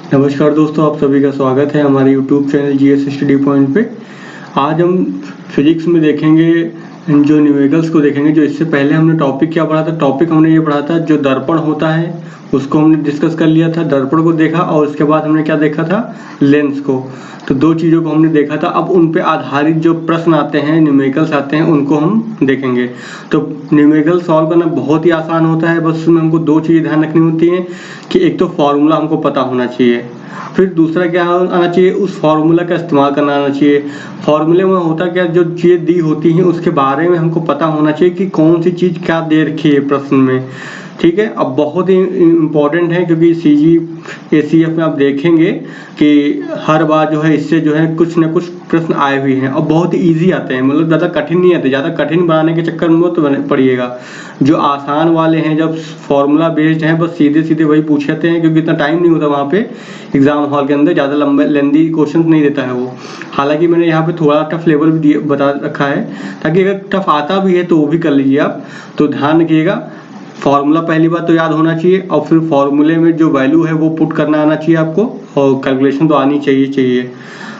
नमस्कार दोस्तों, आप सभी का स्वागत है हमारे YouTube channel GS study point पे। आज हम फिजिक्स में देखेंगे जो न्यूमेरिकल्स को देखेंगे। जो इससे पहले हमने टॉपिक क्या पढ़ा था, टॉपिक हमने ये पढ़ा था जो दर्पण होता है उसको हमने डिस्कस कर लिया था, दर्पण को देखा और उसके बाद हमने क्या देखा था, लेंस को। तो दो चीज़ों को हमने देखा था। अब उन पे आधारित जो प्रश्न आते हैं, न्यूमेरिकल्स आते हैं, उनको हम देखेंगे। तो न्यूमेरिकल सॉल्व करना बहुत ही आसान होता है। बस उसमें हमको दो चीज़ें ध्यान रखनी होती हैं कि एक तो फॉर्मूला हमको पता होना चाहिए, फिर दूसरा क्या आना चाहिए, उस फार्मूला का इस्तेमाल करना आना चाहिए। फार्मूले में होता क्या, जो चीज़ें दी होती हैं उसके बारे में हमको पता होना चाहिए कि कौन सी चीज़ क्या दे रखी है प्रश्न में। ठीक है, अब बहुत ही इम्पोर्टेंट है क्योंकि सीजी एसीएफ में आप देखेंगे कि हर बार जो है इससे जो है कुछ ना कुछ प्रश्न आए हुए हैं और बहुत ही ईजी आते हैं, मतलब ज़्यादा कठिन नहीं आते। ज़्यादा कठिन बनाने के चक्कर में मत पड़िएगा। जो आसान वाले हैं, जब फॉर्मूला बेस्ड हैं, बस सीधे सीधे वही पूछते हैं क्योंकि इतना टाइम नहीं होता वहाँ पे एग्जाम हॉल के अंदर, ज़्यादा लंबे लेंदी क्वेश्चन नहीं देता है वो। हालांकि मैंने यहाँ पे थोड़ा टफ लेवल भी बता रखा है ताकि अगर टफ आता भी है तो वो भी कर लीजिए आप। तो ध्यान रखिएगा, फार्मूला पहली बात तो याद होना चाहिए और फिर फार्मूले में जो वैल्यू है वो पुट करना आना चाहिए आपको, और कैलकुलेशन तो आनी चाहिए।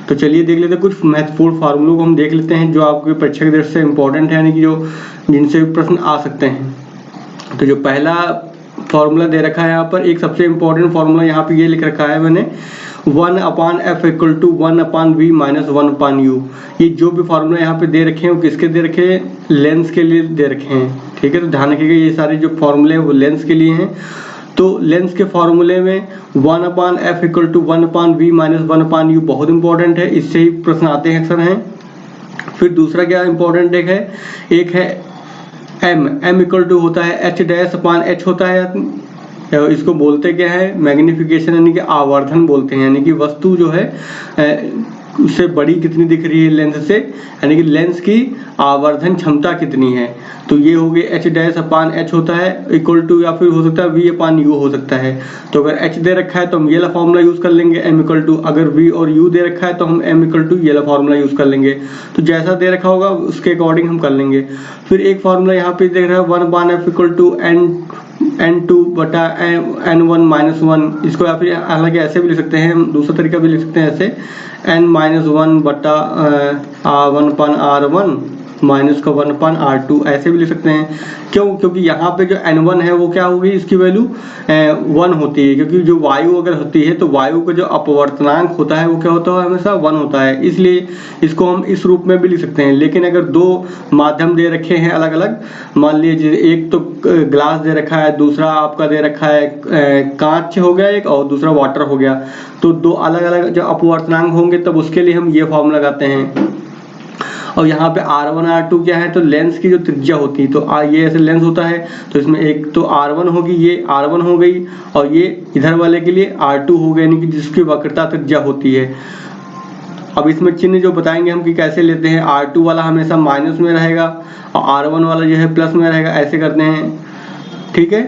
तो चलिए देख लेते हैं कुछ महत्वपूर्ण फार्मूलों को हम देख लेते हैं जो आपके परीक्षा की दृष्टि से इम्पोर्टेंट है, यानी कि जो जिनसे प्रश्न आ सकते हैं। तो जो पहला फार्मूला दे रखा है यहाँ पर, एक सबसे इम्पोर्टेंट फार्मूला यहाँ पे ये लिख रखा है मैंने, 1/f equal to 1/v minus 1/u। ये जो भी फार्मूला यहाँ पे दे रखे हैं वो किसके दे रखे हैं, लेंस के लिए दे रखे हैं। ठीक है, तो ध्यान रखिएगा ये सारे जो फार्मूले हैं वो लेंस के लिए हैं। तो लेंस के फार्मूले में 1/f equal to 1/v minus 1/u बहुत इंपॉर्टेंट है, इससे ही प्रश्न आते हैं अक्सर हैं। फिर दूसरा क्या इंपॉर्टेंट एक है m इक्वल टू होता है h' होता है। इसको बोलते क्या है, मैग्निफिकेशन, यानी कि आवर्धन बोलते हैं, यानी कि वस्तु जो है उससे बड़ी कितनी दिख रही है लेंस से, यानी कि लेंस की आवर्धन क्षमता कितनी है। तो ये हो गई h' होता है इक्वल टू, या फिर हो सकता है v/u हो सकता है। तो अगर h दे रखा है तो हम ये वाला फॉर्मूला यूज़ कर लेंगे m इक्वल टू, अगर v और u दे रखा है तो हम m इक्वल टू ये वाला फॉर्मूला यूज़ कर लेंगे। तो जैसा दे रखा होगा उसके अकॉर्डिंग हम कर लेंगे। फिर एक फार्मूला यहाँ पे देख रहा है 1/f इक्वल टू n2 बटा n1 माइनस 1। इसको या फिर हालांकि ऐसे भी लिख सकते हैं, हम दूसरा तरीका भी लिख सकते हैं ऐसे, n-1 बटा 1/r1 माइनस का 1/r2 ऐसे भी लिख सकते हैं। क्यों, क्योंकि यहाँ पे जो n1 है वो क्या होगी, इसकी वैल्यू 1 होती है, क्योंकि जो वायु अगर होती है तो वायु का जो अपवर्तनांक होता है वो क्या होता है, हमेशा 1 होता है। इसलिए इसको हम इस रूप में भी लिख सकते हैं। लेकिन अगर दो माध्यम दे रखे हैं अलग अलग, मान लीजिए एक तो ग्लास दे रखा है, दूसरा आपका दे रखा है कांच हो गया एक, और दूसरा वाटर हो गया, तो दो अलग अलग जो अपवर्तनांक होंगे तब उसके लिए हम ये फॉर्मूला लगाते हैं। और यहाँ पे R1 R2 क्या है, तो लेंस की जो त्रिज्या होती है, तो ये ऐसे लेंस होता है तो इसमें एक तो R1 होगी, ये R1 हो गई, और ये इधर वाले के लिए R2 हो गया, यानी कि जिसकी वक्रता त्रिज्या होती है। अब इसमें चिन्ह जो बताएंगे हम कि कैसे लेते हैं, R2 वाला हमेशा माइनस में रहेगा और R1 वाला जो है प्लस में रहेगा, ऐसे करते हैं। ठीक है,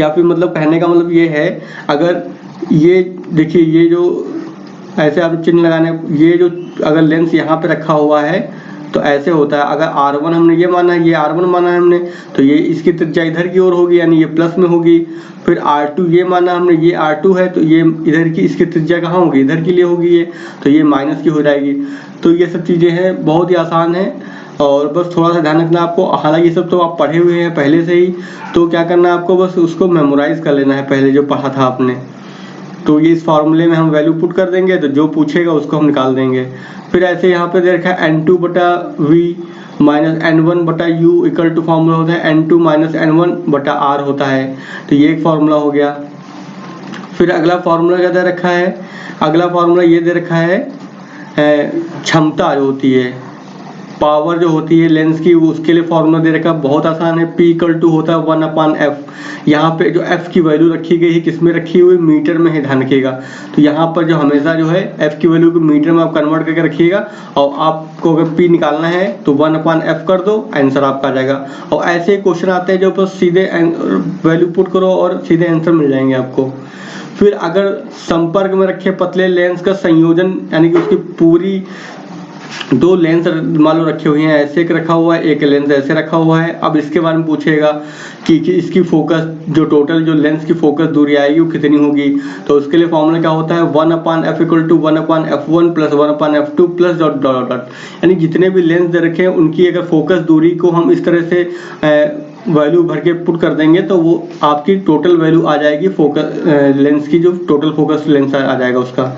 या फिर मतलब कहने का मतलब ये है, अगर ये देखिए ये जो ऐसे आप चिन्ह लगाने, ये जो अगर लेंस यहाँ पे रखा हुआ है तो ऐसे होता है। अगर R1 हमने ये माना है, ये R1 माना है हमने, तो ये इसकी त्रिज्या इधर की ओर होगी, यानी ये प्लस में होगी। फिर R2 ये माना हमने, ये R2 है तो ये इधर की, इसकी त्रिज्या कहाँ होगी, इधर के लिए होगी ये, तो ये माइनस की हो जाएगी। तो ये सब चीज़ें हैं, बहुत ही आसान है और बस थोड़ा सा ध्यान रखना आपको। हालांकि ये सब तो आप पढ़े हुए हैं पहले से ही, तो क्या करना है आपको, बस उसको मेमोराइज कर लेना है पहले जो पढ़ा था आपने। तो ये इस फार्मूले में हम वैल्यू पुट कर देंगे तो जो पूछेगा उसको हम निकाल देंगे। फिर ऐसे यहाँ पे दे रखा है n2 बटा v माइनस n1 बटा u इक्वल टू फार्मूला होता है n2 माइनस n1 बटा r होता है। तो ये एक फार्मूला हो गया। फिर अगला फार्मूला क्या दे रखा है, अगला फार्मूला ये दे रखा है क्षमता जो होती है, पावर जो होती है लेंस की, उसके लिए फॉर्मूला दे रखा है, बहुत आसान है। P इक्वल टू होता है 1/f। यहाँ पे जो f की वैल्यू रखी गई है किस में रखी हुई, मीटर में है, ध्यान रखिएगा। तो यहाँ पर जो हमेशा जो है f की वैल्यू को मीटर में आप कन्वर्ट करके रखिएगा, और आपको अगर P निकालना है तो 1/f कर दो, आंसर आपका आ जाएगा। और ऐसे क्वेश्चन आते हैं जो बस सीधे वैल्यू पुट करो और सीधे आंसर मिल जाएंगे आपको। फिर अगर संपर्क में रखे पतले लेंस का संयोजन, यानी कि उसकी पूरी दो लेंस मान लो रखे हुए हैं, ऐसे एक रखा हुआ है, एक लेंस ऐसे रखा हुआ है। अब इसके बारे में पूछेगा कि इसकी फोकस जो टोटल जो लेंस की फोकस दूरी आएगी वो कितनी होगी। तो उसके लिए फॉर्मूला क्या होता है, 1/f equal to 1/f1 plus 1/f2 plus dot dot dot. यानी जितने भी लेंस दे रखे हैं उनकी अगर फोकस दूरी को हम इस तरह से वैल्यू भर के पुट कर देंगे तो वो आपकी टोटल वैल्यू आ जाएगी फोकस लेंस की, जो टोटल फोकस लेंस आ जाएगा उसका।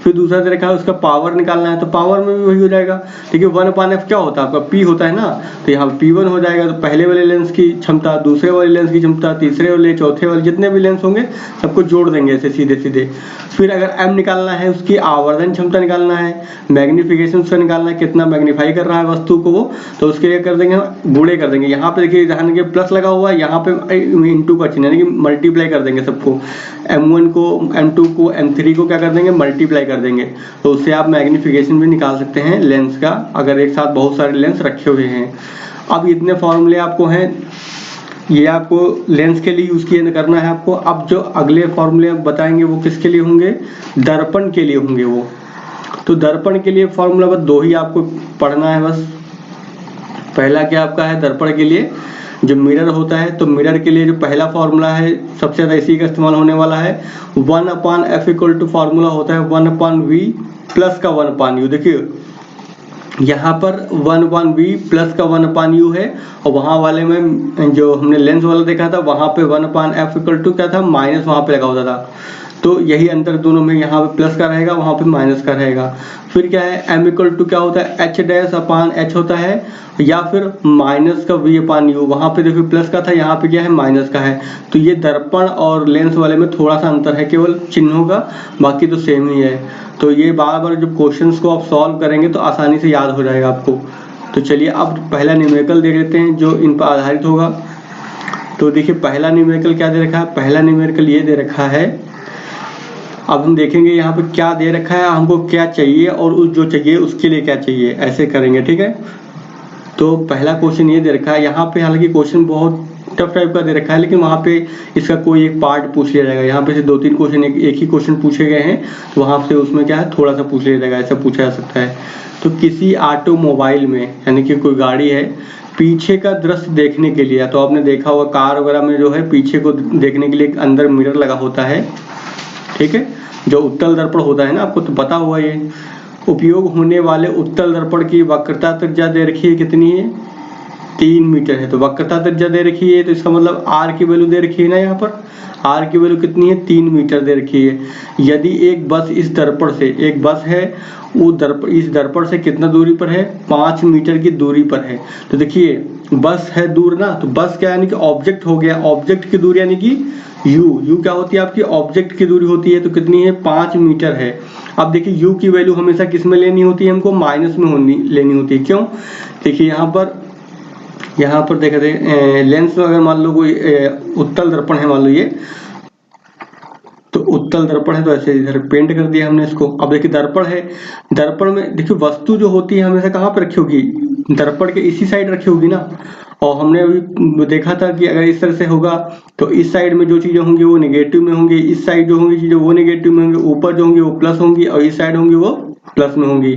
फिर दूसरा दे रखा है उसका पावर निकालना है, तो पावर में भी वही हो जाएगा। देखिए 1/f क्या होता है आपका, P होता है ना, तो यहाँ P1 हो जाएगा। तो पहले वाले लेंस की क्षमता, दूसरे वाले लेंस की क्षमता, तीसरे वाले, चौथे वाले, जितने भी लेंस होंगे सबको जोड़ देंगे ऐसे सीधे सीधे। फिर अगर M निकालना है, उसकी आवर्धन क्षमता निकालना है, मैग्निफिकेशन उसका निकालना है, कितना मैग्नीफाई कर रहा है वस्तु को वो, तो उसके लिए कर देंगे गुणे कर देंगे। यहाँ पे देखिए ध्यान के प्लस लगा हुआ है, यहाँ पे इंटू का चिन्ह, यानी कि मल्टीप्लाई कर देंगे सबको, M1 को, M2 को, M3 को क्या कर देंगे, मल्टीप्लाई कर देंगे। तो उससे आप मैग्निफिकेशन भी निकाल सकते हैं लेंस का, अगर एक साथ बहुत सारे लेंस रखे हुए हैं। अब इतने फॉर्मूले आपको हैं, ये आपको लेंस के लिए यूज किया करना है आपको। अब जो अगले फॉर्मूले बताएंगे वो किसके लिए होंगे, दर्पण के लिए होंगे वो। तो दर्पण के लिए फॉर्मूला बस दो ही आपको पढ़ना है बस। पहला क्या आपका है, दर्पण के लिए जो मिरर होता है, तो मिरर के लिए जो पहला फॉर्मूला है सबसे ज़्यादा इसी का इस्तेमाल होने वाला है, 1/f इक्वल टू फॉर्मूला होता है 1/v प्लस का 1/u। देखिए यहाँ पर 1/v प्लस का 1/u है, और वहाँ वाले में जो हमने लेंस वाला देखा था वहाँ पे 1/f इक्वल टू क्या था, माइनस वहाँ पे लगा होता था। तो यही अंतर दोनों में, यहाँ पे प्लस का रहेगा, वहाँ पे माइनस का रहेगा। फिर क्या है, m इक्वल टू क्या होता है, h' होता है, या फिर माइनस का v/u। वहाँ पे देखिए प्लस का था, यहाँ पे क्या है, माइनस का है। तो ये दर्पण और लेंस वाले में थोड़ा सा अंतर है केवल चिन्हों का, बाकी तो सेम ही है। तो ये बार बार जब क्वेश्चंस को आप सॉल्व करेंगे तो आसानी से याद हो जाएगा आपको। तो चलिए अब पहला न्यूमेरिकल देख लेते हैं जो इन पर आधारित होगा। तो देखिए पहला न्यूमेरिकल क्या दे रखा है, पहला न्यूमेरिकल ये दे रखा है। अब हम देखेंगे यहाँ पे क्या दे रखा है, हमको क्या चाहिए और उस जो चाहिए उसके लिए क्या चाहिए, ऐसे करेंगे, ठीक है। तो पहला क्वेश्चन ये दे रखा है, यहाँ पे हालांकि क्वेश्चन बहुत टफ टाइप का दे रखा है, लेकिन वहाँ पे इसका कोई एक पार्ट पूछ लिया जाएगा। यहाँ पे से 2-3 क्वेश्चन एक ही क्वेश्चन पूछे गए हैं, तो वहाँ से उसमें क्या है, थोड़ा सा पूछ लिया जाएगा, ऐसा पूछा जा सकता है। तो किसी ऑटोमोबाइल में, यानी कि कोई गाड़ी है, पीछे का दृश्य देखने के लिए, तो आपने देखा होगा कार वगैरह में जो है पीछे को देखने के लिए अंदर मिरर लगा होता है, ठीक है, जो उत्तल दर्पण होता है ना, आपको तो पता हुआ ये। उपयोग होने वाले उत्तल दर्पण की वक्रता त्रिज्या दे रखी है, कितनी है, 3 मीटर है। तो वक्रता त्रिज्या दे रखी है, तो इसका मतलब r की वैल्यू दे रखी है ना, यहाँ पर r की वैल्यू कितनी है, 3 मीटर दे रखी है। यदि एक बस इस दर्पण से, एक बस है वो इस दर्पण से कितना दूरी पर है, 5 मीटर की दूरी पर है। तो देखिए बस है दूर ना, तो बस क्या यानी कि ऑब्जेक्ट हो गया, ऑब्जेक्ट की दूरी यानी कि u क्या होती है आपकी, ऑब्जेक्ट की दूरी होती है, तो कितनी है, 5 मीटर है। अब देखिए u की वैल्यू हमेशा किस में लेनी होती है, हमको माइनस में लेनी होती है। क्यों, देखिए यहाँ पर देखते हैं लेंस में अगर मान लो कोई उत्तल दर्पण है, मान लो ये तो उत्तल दर्पण है, तो ऐसे इधर पेंट कर दिया हमने इसको। अब देखिए दर्पण है, दर्पण में देखिए वस्तु जो होती है हमेशा कहाँ पर रखी होगी, दर्पण के इसी साइड रखी होगी ना। और हमने अभी देखा था कि अगर इस तरह से होगा तो इस साइड में जो चीजें होंगी वो नेगेटिव में होंगी, इस साइड जो होंगी चीजें वो नेगेटिव में होंगी, ऊपर जो होंगी वो प्लस होंगी, और इस साइड होंगी वो प्लस में होंगी।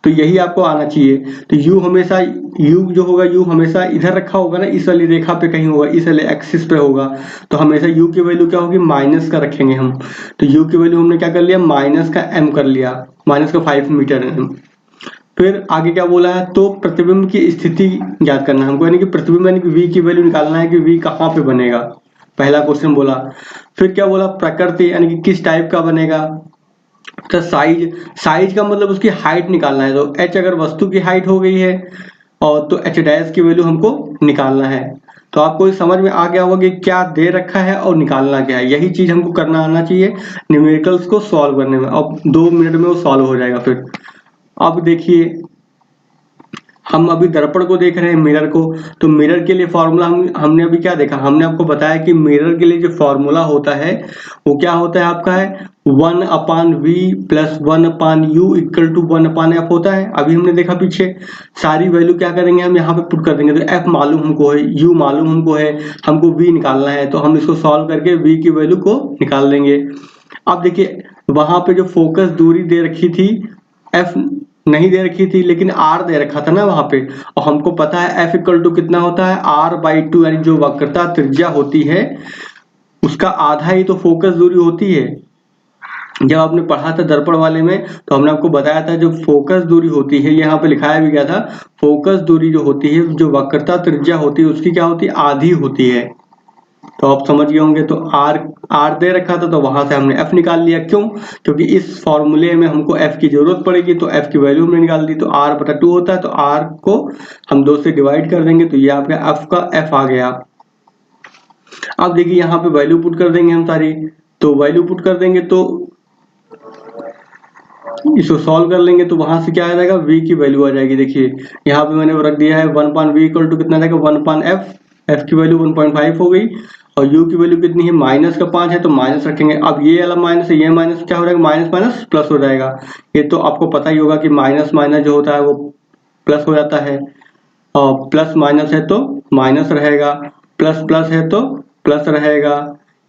तो यही आपको आना चाहिए। तो u हमेशा, u जो होगा u हमेशा इधर रखा होगा ना, इस वाली रेखा पे कहीं होगा, इस वाले एक्सिस पे होगा। तो हमेशा u की वैल्यू क्या होगी, माइनस का रखेंगे हम। तो u की वैल्यू हमने क्या कर लिया, माइनस का m कर लिया, माइनस का 5 मीटर है। फिर आगे क्या बोला है, तो प्रतिबिंब की स्थिति ज्ञात करना है हमको, यानी कि प्रतिबिंब यानी कि v की वैल्यू निकालना है कि v कहाँ पे बनेगा, पहला क्वेश्चन बोला। फिर क्या बोला, प्रकृति यानी कि किस टाइप का बनेगा। तो साइज का मतलब उसकी हाइट निकालना है। तो h अगर वस्तु की हाइट हो गई है और तो h' की वैल्यू हमको निकालना है। तो आपको समझ में आ गया होगा कि क्या दे रखा है और निकालना क्या है, यही चीज हमको करना आना चाहिए न्यूमेरिकल्स को सॉल्व करने में। अब 2 मिनट में वो सॉल्व हो जाएगा। फिर अब देखिए हम अभी दर्पण को देख रहे हैं, मिरर को। तो मिरर के लिए फॉर्मूला हमने अभी क्या देखा, हमने आपको बताया कि मिरर के लिए जो फॉर्मूला होता है वो क्या होता है आपका, है 1/v plus 1/u equal to 1/f होता है। अभी हमने देखा पीछे, सारी वैल्यू क्या करेंगे हम यहाँ पे पुट कर देंगे। तो f मालूम हमको है, u मालूम हमको है, हमको v निकालना है, तो हम इसको सॉल्व करके v की वैल्यू को निकाल देंगे। अब देखिए वहां पे जो फोकस दूरी दे रखी थी f नहीं दे रखी थी, लेकिन आर दे रखा था ना वहां पे, और हमको पता है एफ इक्वल टू कितना होता है r/2, यानी जो वक्रता त्रिज्या होती है उसका आधा ही तो फोकस दूरी होती है। जब आपने पढ़ा था दर्पण वाले में तो हमने आपको बताया था जो फोकस दूरी होती है, यहाँ पे लिखाया भी गया था, फोकस दूरी जो होती है, जो वक्रता त्रिज्या होती है उसकी क्या होती है, आधी होती है। तो आप समझ गए होंगे। तो आर दे रखा था तो वहां से हमने एफ निकाल लिया। क्यों? क्योंकि इस फॉर्मूले में हमको एफ की जरूरत पड़ेगी, तो एफ की वैल्यू हमने निकाल दी। तो r/2 होता है, तो r को हम 2 से डिवाइड कर देंगे, तो ये आपका एफ का एफ आ गया। अब देखिए यहाँ पे वैल्यू पुट कर देंगे हम सारी, तो वैल्यू पुट कर देंगे तो इसको सॉल्व कर लेंगे, तो वहां से क्या आ जाएगा, v की वैल्यू आ जाएगी। देखिए यहाँ पे मैंने रख दिया है 1/v इक्वल टू कितना रहेगा 1/f, f की वैल्यू 1.5 हो गई, और u की वैल्यू कितनी है -5 है, तो माइनस रखेंगे। अब ये वाला माइनस है, ये माइनस क्या हो जाएगा, माइनस माइनस प्लस हो जाएगा। ये तो आपको पता ही होगा कि माइनस माइनस जो होता है वो प्लस हो जाता है, और प्लस माइनस है तो माइनस रहेगा, प्लस प्लस है तो प्लस रहेगा।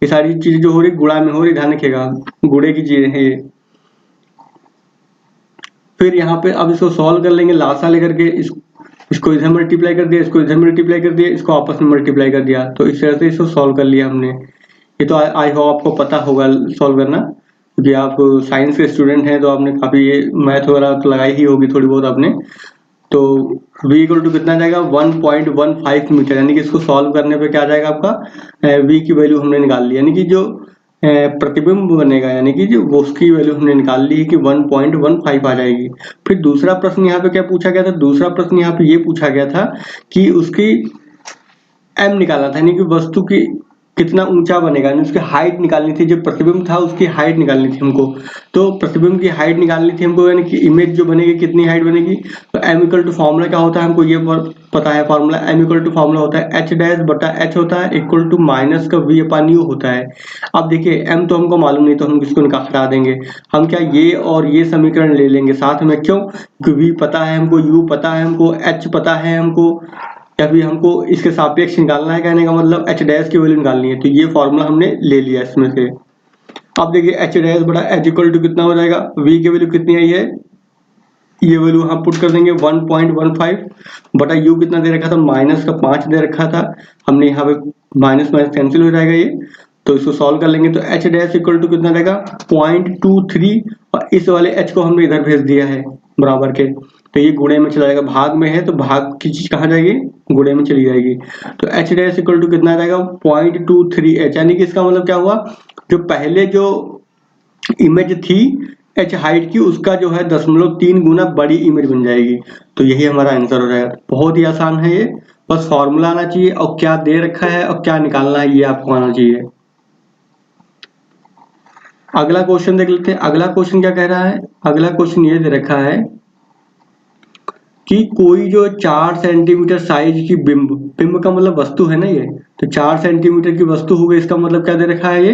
ये सारी चीज जो हो रही गुणा में हो रही, ध्यान रखिएगा, गुणे की चीजें हैं ये। फिर यहाँ पे अब इसको सॉल्व कर लेंगे, लासा लेकर के इसको इधर मल्टीप्लाई कर दिया, इसको इधर मल्टीप्लाई कर दिया, इसको आपस में मल्टीप्लाई कर दिया, तो इस तरह से इसको सॉल्व कर लिया हमने। ये तो आई होप आपको पता होगा सॉल्व करना, क्योंकि आप साइंस के स्टूडेंट हैं तो आपने काफी ये मैथ वगैरह तो लगाई ही होगी थोड़ी बहुत आपने। तो v इक्वल टू कितना जाएगा 1.15 मीटर, यानी कि इसको सॉल्व करने पे क्या जाएगा आपका v की वैल्यू हमने निकाल ली, यानी कि जो प्रतिबिंब बनेगा, यानी कि जो वो उसकी वैल्यू हमने निकाल ली कि 1.15 आ जाएगी। फिर दूसरा प्रश्न यहाँ पे क्या पूछा गया था, दूसरा प्रश्न यहाँ पे ये पूछा गया था कि उसकी m निकालना था, यानी कि वस्तु की कितना ऊंचा बनेगा, यानी उसकी हाइट निकालनी थी। जो प्रतिबिंब था उसकी हाइट निकालनी थी हमको, तो प्रतिबिंब की हाइट निकालनी थी हमको, यानी कि इमेज जो बनेगी कितनी हाइट बनेगी। तो m इक्वल टू फॉर्मूला क्या होता है, हमको ये पता है formula, m equal to formula होता है h' होता है इक्वल टू माइनस का v/u होता है। अब देखिए m तो हमको मालूम नहीं, तो हम इसको हटा देंगे। हम क्या ये और ये समीकरण ले लेंगे साथ में, क्यों? क्योंकि v पता है हमको, u पता है हमको, h पता है हमको, या फिर हमको इसके सापेक्ष निकालना है, कहने का मतलब h' की वैल्यू निकालनी है, तो ये फॉर्मूला हमने ले लिया इसमें से। अब देखिए h' बड़ा h इक्वल टू कितना हो जाएगा, v की वैल्यू कितनी आई है, ये वैल्यू हम पुट कर देंगे 1.15 बटा u कितना दे रखा था, -5 दे रखा था हमने, यहाँ पे माइनस माइनस कैंसिल हो जाएगा ये, तो इसको सॉल्व कर लेंगे। तो h' इक्वल टू कितना रहेगा 0.23, और इस वाले h को हमने इधर भेज दिया है बराबर के, तो ये गुणे में चला जाएगा, भाग में है तो भाग की चीज कहाँ जाएगी, गुणे में चली जाएगी। तो h' इक्वल टू कितना रहेगा 0.23h, यानी कि इसका मतलब क्या हुआ, जो पहले जो इमेज थी h हाइट की, उसका जो है 0.3 गुना बड़ी इमेज बन जाएगी। तो यही हमारा आंसर हो जाएगा। बहुत ही आसान है ये, बस फॉर्मूला आना चाहिए और क्या दे रखा है और क्या निकालना है ये आपको आना चाहिए। अगला क्वेश्चन देख लेते हैं। अगला क्वेश्चन क्या कह रहा है, अगला क्वेश्चन ये दे रखा है कि कोई जो 4 सेंटीमीटर साइज की बिंब, बिंब का मतलब वस्तु है ना ये, तो 4 सेंटीमीटर की वस्तु हो गई, इसका मतलब क्या दे रखा है, ये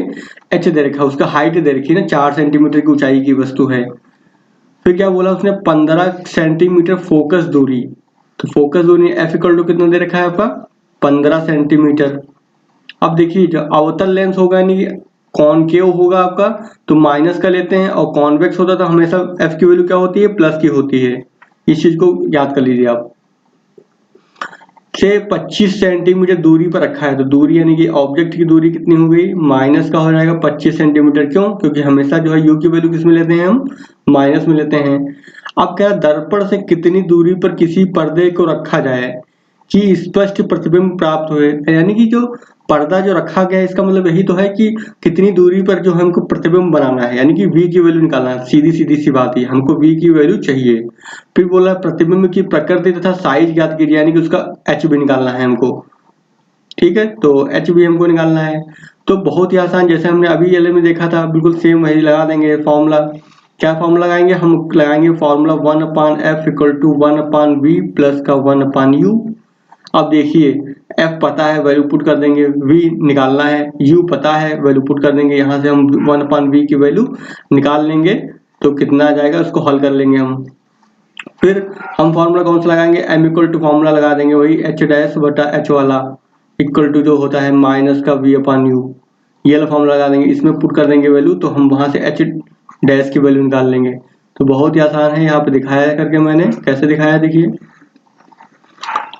h दे रखा है, उसका हाइट दे रखी है ना, 4 सेंटीमीटर की ऊंचाई की वस्तु है। फिर क्या बोला उसने, 15 सेंटीमीटर फोकस दूरी, तो फोकस दूरी f इक्वल टू कितना दे रखा है आपका 15 सेंटीमीटर। अब देखिए जो अवतल लेंस होगा, यानी कॉनकेव होगा आपका, तो माइनस का लेते हैं, और कॉन्वेक्स होता तो हमेशा f की वैल्यू क्या होती है, प्लस की होती है। इस चीज को याद कर लीजिए आप। से 25 सेंटीमीटर दूरी पर रखा है, तो दूरी यानी कि ऑब्जेक्ट की दूरी कितनी हो गई, माइनस का हो जाएगा 25 सेंटीमीटर। क्यों? क्योंकि हमेशा जो है u की वैल्यू किस में लेते हैं, हम माइनस में लेते हैं। अब क्या, दर्पण से कितनी दूरी पर किसी पर्दे को रखा जाए कि स्पष्ट प्रतिबिंब प्राप्त हुए, यानी कि जो पर्दा जो रखा गया है, इसका मतलब यही तो है कि कितनी दूरी पर जो हमको प्रतिबिंब बनाना है, यानी कि v की वैल्यू निकालना है। सीधी सीधी सी बात है, हमको v की वैल्यू चाहिए। फिर बोला प्रतिबिंब की प्रकृति तथा साइज ज्ञात कीजिए, यानी कि उसका h भी निकालना है हमको। ठीक है, तो h भी हमको निकालना है। तो बहुत ही आसान, जैसे हमने अभी एल में देखा था, बिल्कुल सेम वही लगा देंगे फॉर्मूला। क्या फॉर्मूला लगाएंगे, हम लगाएंगे formula 1/f equal to 1/v plus का 1/u। अब देखिए f पता है, वैल्यू पुट कर देंगे, v निकालना है, u पता है, वैल्यू पुट कर देंगे, यहाँ से हम 1/v की वैल्यू निकाल लेंगे, तो कितना आ जाएगा उसको हल कर लेंगे हम। फिर हम फॉर्मूला कौन सा लगाएंगे, m इक्वल टू फॉर्मूला लगा देंगे वही h' बटा h वाला इक्वल टू जो होता है माइनस का v/u, ये वाला फॉर्मूला लगा देंगे, इसमें पुट कर देंगे वैल्यू, तो हम वहां से h' की वैल्यू निकाल लेंगे। तो बहुत ही आसान है, यहाँ पे दिखाया करके मैंने कैसे दिखाया देखिए।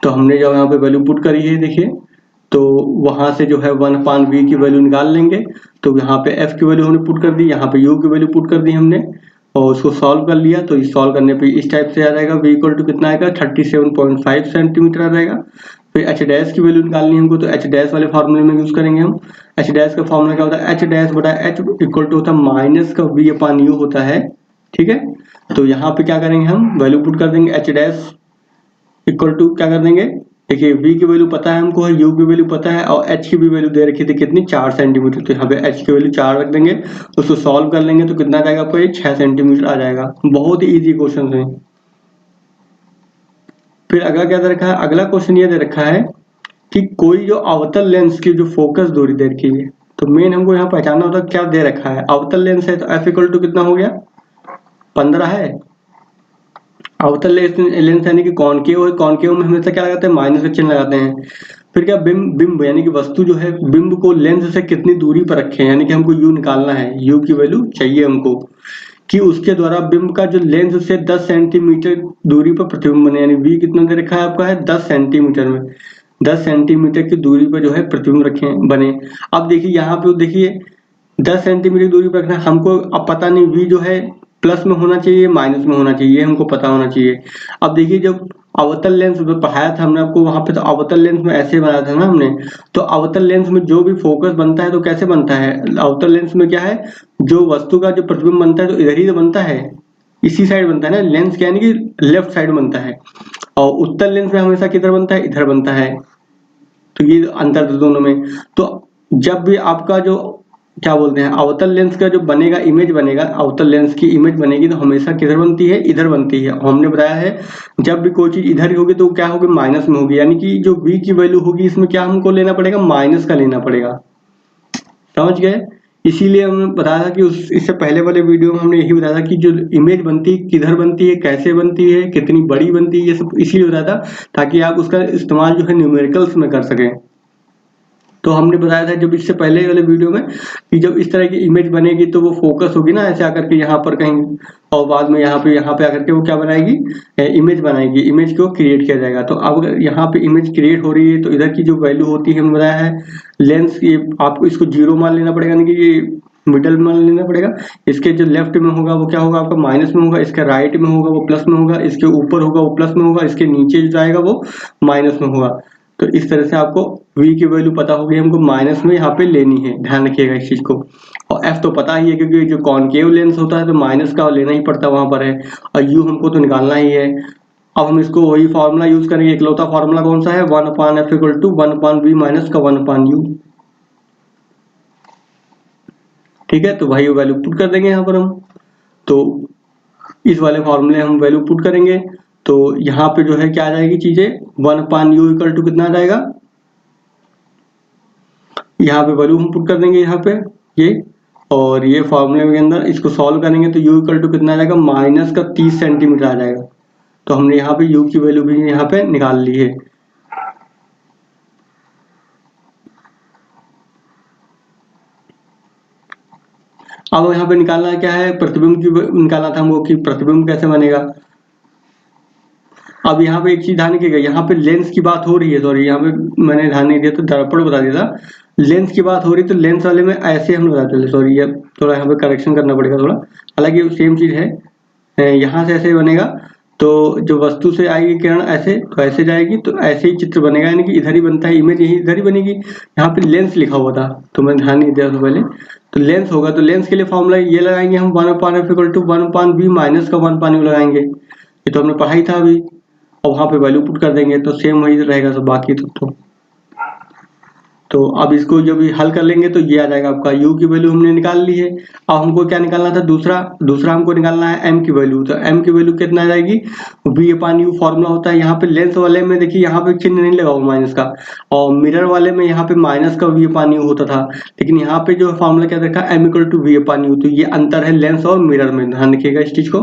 तो हमने जब यहाँ पे वैल्यू पुट करी है देखिए, तो वहां से जो है 1/v की वैल्यू निकाल लेंगे। तो यहाँ पे f की वैल्यू हमने पुट कर दी, यहाँ पे u की वैल्यू पुट कर दी हमने और उसको सॉल्व कर लिया। तो इस सॉल्व करने पे इस टाइप से आ जाएगा, v इक्वल टू कितना आएगा 37.5 सेंटीमीटर आ जाएगा। फिर h डैश की वैल्यू निकालनी है हमको, तो h डैश वाले फार्मूले में यूज करेंगे हम। h डैश का फार्मूला क्या होता है, h डैश बटा h इक्वल टू होता है माइनस का v अपान u होता है, ठीक है। तो यहाँ पे क्या करेंगे हम, वैल्यू पुट कर देंगे, h डैश इक्वल टू क्या कर देंगे, देखिए v की वैल्यू पता है हमको, u की वैल्यू पता है और h की भी वैल्यू दे रखी थी कितनी 4 सेंटीमीटर। तो यहाँ पे h की वैल्यू 4 रख देंगे, उसको सॉल्व कर लेंगे तो कितना आ जाएगा आपको, ये 6 सेंटीमीटर आ जाएगा। बहुत ही ईजी क्वेश्चन है। फिर अगला क्या दे रखा है, अगला क्वेश्चन ये दे रखा है कि कोई जो अवतल लेंस की जो फोकस दूरी दे रखी है, तो मेन हमको यहाँ पहचानना होता है क्या दे रखा है। अवतल लेंस है तो f इक्वल टू कितना हो गया 15 है। अवतल लेंस यानी कि कॉनकेव है, कॉनकेव में हमेशा क्या लगाते हैं, माइनस का चिन्ह लगाते हैं। फिर क्या बिंब यानी कि वस्तु जो है बिंब को लेंस से कितनी दूरी पर रखे, यानी कि हमको u निकालना है, u की वैल्यू चाहिए हमको कि उसके द्वारा बिंब का जो लेंस से 10 सेंटीमीटर दूरी पर प्रतिबिंब बने, यानी v कितना दे रखा है आपका है 10 सेंटीमीटर में, 10 सेंटीमीटर की दूरी पर जो है प्रतिबिंब रखे बने। अब देखिए यहाँ पे देखिए 10 सेंटीमीटर दूरी पर रखना हमको, अब पता नहीं v जो है प्लस में होना चाहिए माइनस में होना चाहिए, हमको पता होना चाहिए। अब देखिए जब अवतल लेंस पढ़ाया था हमने आपको, वहां पे तो अवतल लेंस में ऐसे बनाया था ना हमने। तो अवतल लेंस में जो भी फोकस बनता है तो कैसे बनता है, अवतल लेंस में क्या है, जो वस्तु का जो प्रतिबिंब बनता है तो इधर ही तो बनता है, इसी साइड बनता है ना, लेंस क्या यानी कि लेफ्ट साइड बनता है, और उत्तल लेंस में हमेशा किधर बनता है, इधर बनता है। तो ये अंतर था दोनों में। तो जब भी आपका जो क्या बोलते हैं अवतल लेंस का जो बनेगा इमेज बनेगा, अवतल लेंस की इमेज बनेगी तो हमेशा किधर बनती है, इधर बनती है। हमने बताया है जब भी कोई चीज इधर ही होगी तो क्या होगी, माइनस में होगी, यानी कि जो v की वैल्यू होगी इसमें क्या हमको लेना पड़ेगा, माइनस का लेना पड़ेगा। समझ गए। इसीलिए हमने बताया था कि इससे पहले वाले वीडियो में हमने यही बताया था कि जो इमेज बनती है किधर बनती है, कैसे बनती है, कितनी बड़ी बनती है, ये सब इसीलिए बताया था ताकि आप उसका इस्तेमाल जो है न्यूमेरिकल्स में कर सकें। तो हमने बताया था जब इससे पहले वाले वीडियो में कि जब इस तरह की इमेज बनेगी तो वो फोकस होगी ना ऐसे आकर के यहाँ पर कहीं, और बाद में यहाँ पे आकर के वो क्या बनाएगी, इमेज बनाएगी, इमेज को क्रिएट किया जाएगा। तो अब अगर यहाँ पे इमेज क्रिएट हो रही है तो इधर की जो वैल्यू होती है, हमने बताया है लेंस, ये आपको इसको 0 मान लेना पड़ेगा, यानी कि ये मिडल मान लेना पड़ेगा। इसके जो लेफ्ट में होगा वो क्या होगा आपका माइनस में होगा, इसके राइट में होगा वो प्लस में होगा, इसके ऊपर होगा वो प्लस में होगा, इसके नीचे जो जाएगा वो माइनस में होगा। तो इस तरह से आपको v की वैल्यू पता होगी, हमको माइनस में यहाँ पे लेनी है, ध्यान रखिएगा इस चीज को। और f तो पता ही है क्योंकि जो कॉनकेव लेंस होता है तो माइनस का लेना ही पड़ता है वहां पर है, और u हमको तो निकालना ही है। अब हम इसको वही फार्मूला यूज करेंगे, इकलौता फार्मूला कौन सा है, 1/f equal to 1/v minus का 1/u। ठीक है, तो वही वैल्यू पुट कर देंगे यहाँ पर हम। तो इस वाले फॉर्मूले हम वैल्यू पुट करेंगे तो यहाँ पे जो है क्या आ जाएगी चीजें, 1/u इक्वल टू कितना आ जाएगा, यहाँ पे वैल्यू हम पुट कर देंगे यहाँ पे ये, और ये फॉर्मूले के अंदर इसको सॉल्व करेंगे तो u इक्वल टू कितना आ जाएगा, माइनस का 30 सेंटीमीटर आ जाएगा। तो हमने यहाँ पे u की वैल्यू भी यहाँ पे निकाल ली है। अब यहाँ पे निकालना क्या है, प्रतिबिंब की निकालना था हमको कि प्रतिबिंब कैसे बनेगा। अब यहाँ पे एक चीज ध्यान रखिएगा, यहाँ पे लेंस की बात हो रही है, सॉरी यहाँ पे मैंने ध्यान नहीं दिया तो दर्पण बता दिया था, लेंस की बात हो रही तो लेंस वाले में ऐसे हम बताते थे, सॉरी ये थोड़ा यहाँ पे करेक्शन करना पड़ेगा थोड़ा, हालांकि सेम चीज है। यहाँ से ऐसे बनेगा तो जो वस्तु से आएगी किरण ऐसे तो ऐसे जाएगी तो ऐसे ही चित्र बनेगा, यानी कि इधर ही बनता है, इमेज यही इधर ही बनेगी। यहाँ पे लेंस लिखा हुआ था तो मैं ध्यान नहीं दिया था पहले, तो लेंस होगा तो लेंस के लिए फॉर्मूला ये लगाएंगे हम 1/f equal to 1/v minus का 1/u लगाएंगे, ये तो हमने पढ़ाई था अभी, और वहां पे वैल्यू पुट कर देंगे तो सेम वही रहेगा सब बाकी तो अब इसको जब हल कर लेंगे तो ये आ जाएगा आपका u की वैल्यू हमने निकाल ली है। अब हमको क्या निकालना था, दूसरा हमको निकालना है m की वैल्यू। तो m की वैल्यू कितना आ जाएगी, v/u फॉर्मूला होता है। यहाँ पे लेंस वाले में देखिए यहाँ पे चिन्ह नहीं लगा हुआ माइनस का, और मिरर वाले में यहाँ पे माइनस का v/u होता था, लेकिन यहाँ पे जो फॉर्मूला क्या देखा m इक्वल टू v/u। तो ये अंतर है लेंस और मिरर में, ध्यान रखिएगा इस चीज को।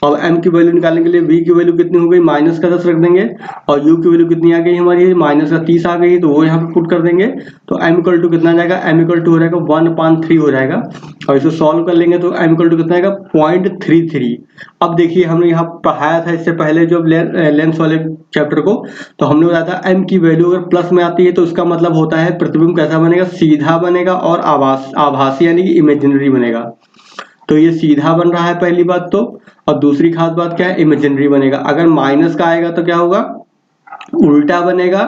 अब m की वैल्यू निकालने के लिए v की वैल्यू कितनी हो गई, माइनस का 10 रख देंगे, और u की वैल्यू कितनी आ गई हमारी, माइनस का 30 आ गई, तो वो यहाँ पे पुट कर देंगे। तो m इक्वल टू कितना जाएगा, m इक्वल टू हो जाएगा 1/3 हो जाएगा। और इसको सॉल्व कर लेंगे तो m इक्वल टू कितना आएगा 0.33। अब देखिए हमने यहाँ पढ़ाया था इससे पहले जो लेंस वाले चैप्टर को, तो हमने बताया था m की वैल्यू अगर प्लस में आती है तो इसका मतलब होता है प्रतिबिंब कैसा बनेगा, सीधा बनेगा और आभासी यानी कि इमेजिनरी बनेगा। तो ये सीधा बन रहा है पहली बात तो, और दूसरी खास बात क्या है, इमेजिनरी बनेगा। अगर माइनस का आएगा तो क्या होगा, उल्टा बनेगा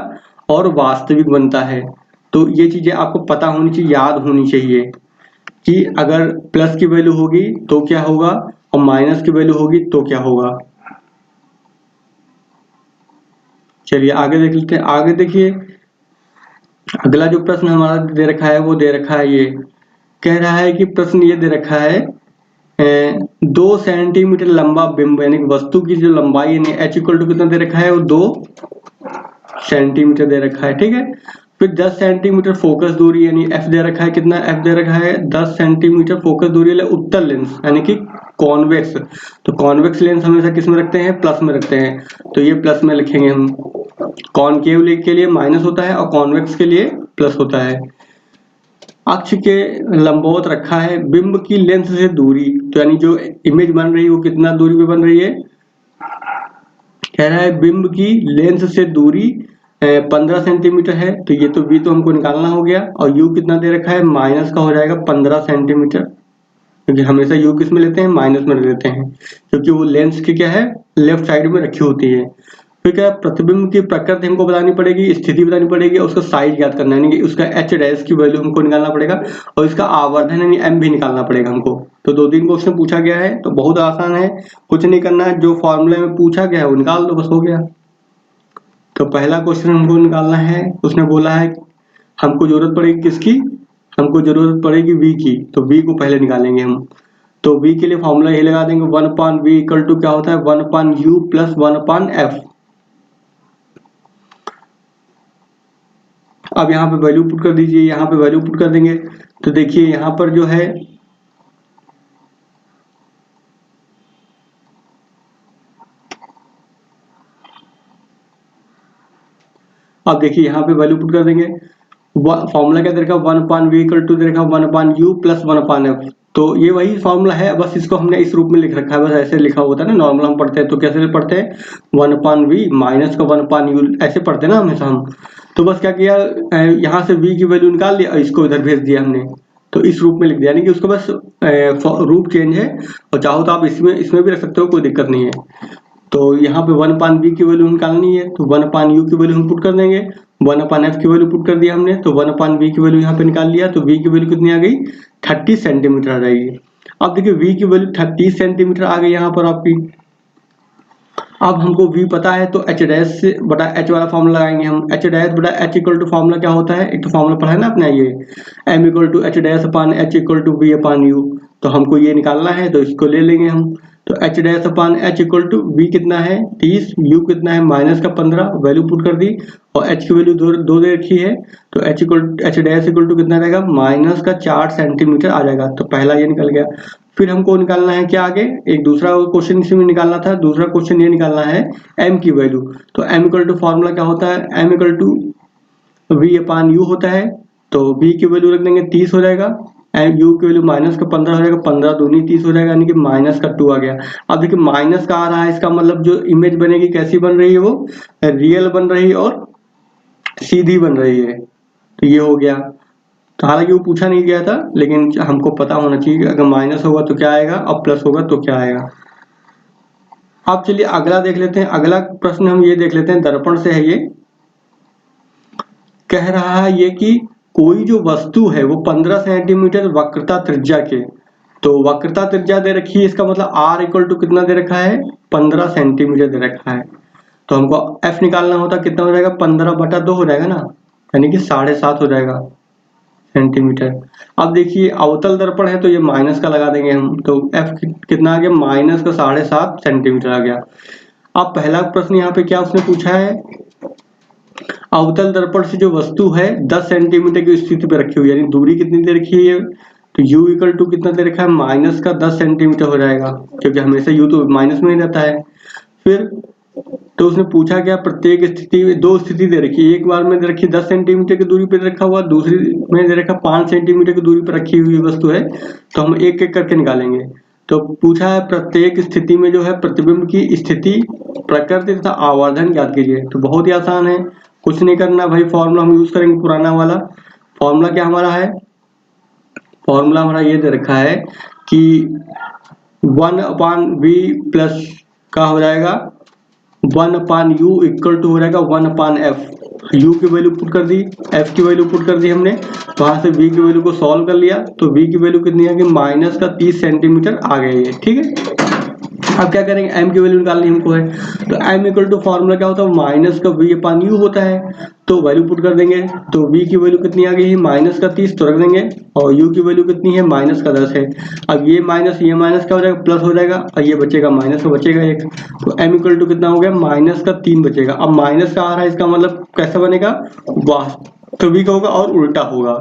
और वास्तविक बनता है। तो ये चीजें आपको पता होनी चाहिए, याद होनी चाहिए कि अगर प्लस की वैल्यू होगी तो क्या होगा और माइनस की वैल्यू होगी तो क्या होगा। चलिए आगे देख लेते हैं। आगे देखिए अगला जो प्रश्न हमारा दे रखा है वो दे रखा है, ये कह रहा है कि प्रश्न ये दे रखा है 2 सेंटीमीटर लंबा बिंब यानी वस्तु की जो लंबाई यानी h इक्वल टू कितना दे रखा है, वो 2 सेंटीमीटर दे रखा है, ठीक है। फिर 10 सेंटीमीटर फोकस दूरी यानी f दे रखा है, कितना f दे रखा है 10 सेंटीमीटर फोकस दूरी वाला उत्तल लेंस यानी कि कॉन्वेक्स। तो कॉन्वेक्स लेंस हमेशा किस में रखते हैं, प्लस में रखते हैं, तो ये प्लस में लिखेंगे हम। कॉनकेव के लिए माइनस होता है और कॉन्वेक्स के लिए प्लस होता है। अक्ष के लंबवत रखा है, बिंब की लेंस से दूरी, तो यानी जो इमेज बन रही है वो कितना दूरी पे बन रही है, कह रहा है बिंब की लेंस से दूरी 15 सेंटीमीटर है। तो ये तो v तो हमको निकालना हो गया, और u कितना दे रखा है, माइनस का हो जाएगा 15 सेंटीमीटर, क्योंकि हमेशा u किस में लेते हैं, माइनस में लेते हैं, क्योंकि वो लेंस की क्या है लेफ्ट साइड में रखी होती है। फिर क्या प्रतिबिंब की प्रकृति हमको बतानी पड़ेगी, स्थिति बतानी पड़ेगी, और उसका साइज याद करना है, यानी कि उसका h डैश की वैल्यू हमको निकालना पड़ेगा, और इसका आवर्धन यानी m भी निकालना पड़ेगा हमको। तो 2-3 क्वेश्चन पूछा गया है, तो बहुत आसान है, कुछ नहीं करना है, जो फॉर्मूले में पूछा गया है वो निकाल दो, बस हो गया। तो पहला क्वेश्चन हमको निकालना है, उसने बोला है हमको जरूरत पड़ेगी किसकी, हमको जरूरत पड़ेगी v की, तो v को पहले निकालेंगे हम। तो v के लिए फॉर्मूला ये लगा देंगे 1/v इक्वल टू क्या होता है 1/u प्लस 1/f। अब यहाँ पे वैल्यू पुट कर दीजिए, यहाँ पे वैल्यू पुट कर देंगे, तो देखिए यहाँ पर जो है अब देखिए यहाँ पे वैल्यू पुट कर देंगे, फॉर्मूला क्या दे रखा 1/v इक्वल टू दे रखा 1/u प्लस 1/f। तो ये वही फॉर्मूला है, बस इसको हमने इस रूप में लिख रखा है, बस ऐसे लिखा होता है ना नॉर्मल हम पढ़ते हैं, तो कैसे पढ़ते हैं 1/v माइनस का 1/u ऐसे पढ़ते हैं ना हमेशा हम। तो बस क्या किया, यहाँ से v की वैल्यू निकाल लिया और इसको इधर भेज दिया हमने, तो इस रूप में लिख दिया, यानी कि उसका बस रूप चेंज है, और चाहो तो आप इसमें भी रख सकते हो, कोई दिक्कत नहीं है। तो यहाँ पे 1/v की वैल्यू निकालनी है, तो 1/u की वैल्यू हम पुट कर देंगे, 1/f की वैल्यू पुट कर दिया हमने, तो 1/v की वैल्यू यहाँ पे निकाल लिया, तो v की वैल्यू कितनी आ गई 30 सेंटीमीटर आ जाएगी। अब देखिए v की वैल्यू 30 सेंटीमीटर आ गई यहाँ पर आपकी। अब हमको v पता है तो h डैश से बटा h वाला फॉर्मूला लगाएंगे हम, h डैश बटा h इक्वल टू फॉर्मूला क्या होता है, एक तो फॉर्मूला पढ़ा है ना अपना ये m equal to h dash upon h equal to v upon u। तो हमको ये निकालना है तो इसको ले लेंगे हम, तो h dash upon h equal to v कितना है 30, u कितना है माइनस का 15, वैल्यू पुट कर दी, और h की वैल्यू दो दे रखी है, तो h डैश इक्वल टू कितना रहेगा माइनस का 4 सेंटीमीटर आ जाएगा। तो पहला ये निकल गया। फिर हमको निकालना है क्या आगे, एक दूसरा क्वेश्चन इसी में निकालना था, दूसरा क्वेश्चन ये निकालना है m की वैल्यू। तो m इक्वल टू फॉर्मूला क्या होता है, m equal to v upon u होता है, तो v की वैल्यू रख देंगे 30 हो जाएगा, u की वैल्यू माइनस का 15 हो जाएगा, 15 दूनी 30 हो जाएगा, यानी कि माइनस का 2 आ गया। अब देखिए माइनस का आ रहा है, इसका मतलब जो इमेज बनेगी कैसी बन रही है, वो रियल बन रही है और सीधी बन रही है, तो ये हो गया। तो हालांकि वो पूछा नहीं गया था, लेकिन हमको पता होना चाहिए कि अगर माइनस होगा तो क्या आएगा और प्लस होगा तो क्या आएगा। अब चलिए अगला देख लेते हैं, अगला प्रश्न हम ये देख लेते हैं, दर्पण से है ये, कह रहा है ये कि कोई जो वस्तु है वो 15 सेंटीमीटर वक्रता त्रिज्या के, तो वक्रता त्रिज्या दे रखी है, इसका मतलब r इक्वल टू कितना दे रखा है 15 सेंटीमीटर दे रखा है। तो हमको f निकालना होता, कितना हो जाएगा 15/2 हो जाएगा ना, यानी कि 7.5 हो जाएगा सेंटीमीटर। अब देखिए अवतल दर्पण है तो ये माइनस का लगा देंगे हम, तो f कितना आ गया माइनस का 7.5 सेंटीमीटर आ गया। अब पहला प्रश्न यहाँ पे क्या उसने पूछा है, अवतल दर्पण से जो वस्तु है 10 सेंटीमीटर की स्थिति पे रखी हुई है, यानी दूरी कितनी दे रखी है, तो u इक्वल टू कितना दे रखा है माइनस का 10 सेंटीमीटर हो जाएगा, क्योंकि हमेशा u तो माइनस में ही रहता है। फिर तो उसने पूछा क्या, प्रत्येक स्थिति में दो स्थिति दे रखी है, एक बार में दे रखी 10 सेंटीमीटर की दूरी पर रखा हुआ, दूसरी में दे रखा 5 सेंटीमीटर की दूरी पर रखी हुई वस्तु है। तो हम एक एक करके निकालेंगे। तो पूछा है प्रत्येक स्थिति में जो है प्रतिबिंब की स्थिति, प्रकृति तथा आवर्धन ज्ञात कीजिए। तो बहुत ही आसान है, कुछ नहीं करना भाई, फॉर्मूला हम यूज करेंगे पुराना वाला। फॉर्मूला क्या हमारा है, फॉर्मूला हमारा ये दे रखा है कि 1/v प्लस का हो जाएगा 1/u इक्वल टू हो जाएगा 1/f। u की वैल्यू पुट कर दी, f की वैल्यू पुट कर दी हमने, वहां से v की वैल्यू को सॉल्व कर लिया। तो v की वैल्यू कितनी आ गई, माइनस का 30 सेंटीमीटर आ गई है। ठीक है, अब क्या करेंगे, m की वैल्यू निकालनी हमको है। तो m इक्वल टू फॉर्मूला क्या होता है, माइनस का v/u होता है। तो वैल्यू पुट कर देंगे। तो v की वैल्यू कितनी आ गई है, माइनस का 30, तो रख देंगे। और u की वैल्यू कितनी है, माइनस का 10 है। अब ये माइनस क्या हो जाएगा, प्लस हो जाएगा, और ये बचेगा माइनस का बचेगा 1। तो m इक्वल टू कितना हो गया, माइनस का 3 बचेगा। अब माइनस का आ रहा है, इसका मतलब कैसा बनेगा, वास्तविक होगा और उल्टा होगा।